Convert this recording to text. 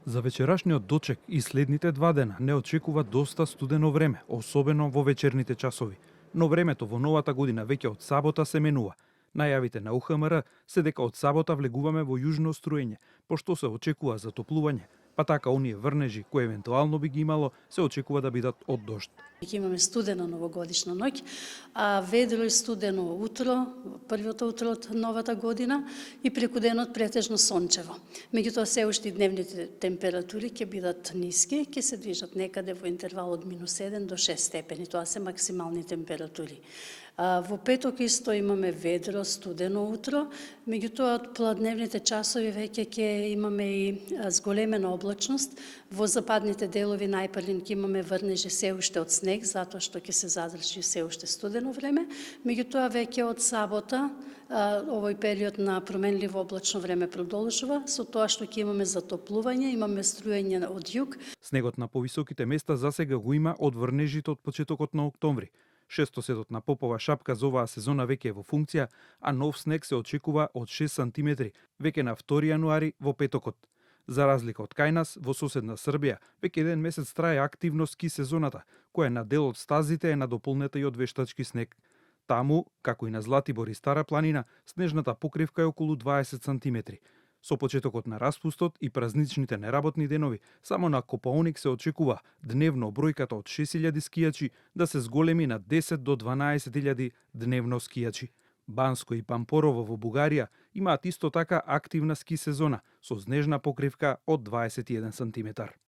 За вечерашниот дочек и следните 2 дена не очекува доста студено време, особено во вечерните часови. Но времето во новата година веќе од сабота се менува. Најавите на УХМР се дека од сабота влегуваме во јужно струење, пошто се очекува затоплување, па така оние врнежи кои евентуално би ги имало се очекува да бидат од дожд. Ќе имаме студена новогодишна ноќ, а ведро и студено утро, првото утро од новата година и преку денот претежно сончево. Меѓутоа се уште дневните температури ќе бидат ниски, ќе се движат некаде во интервал од -1 до 6 степени, тоа се максимални температури. Во петок исто имаме ведро, студено утро, меѓутоа од пладневните часови веќе ќе имаме и зголемена облачност. Во западните делови најпрвин ќе имаме врнежи се уште од снег, затоа што ќе се задржи се уште студено време, меѓутоа веќе од сабота овој период на променливо облачно време продолжува, со тоа што ќе имаме затоплување, имаме струење од југ. Снегот на повисоките места засега го има од врнежите од почетокот на октомври. Шестосетот на Попова шапка за оваа сезона веќе е во функција, а нов снег се очекува од 6 сантиметри, веќе на 2 јануари во петокот. За разлика од кај нас, во соседна Србија, веќе 1 месец трае активно ски сезоната, која на дел од стазите е надополнета и од вештачки снег. Таму, како и на Златибор и Стара планина, снежната покривка е околу 20 сантиметри. Со почетокот на распустот и празничните неработни денови, само на Копаоник се очекува дневно бројката од 6000 скијачи да се зголеми на 10 до 12000 дневно скијачи. Банско и Пампорово во Бугарија имаат исто така активна ски сезона со снежна покривка од 21 сантиметар.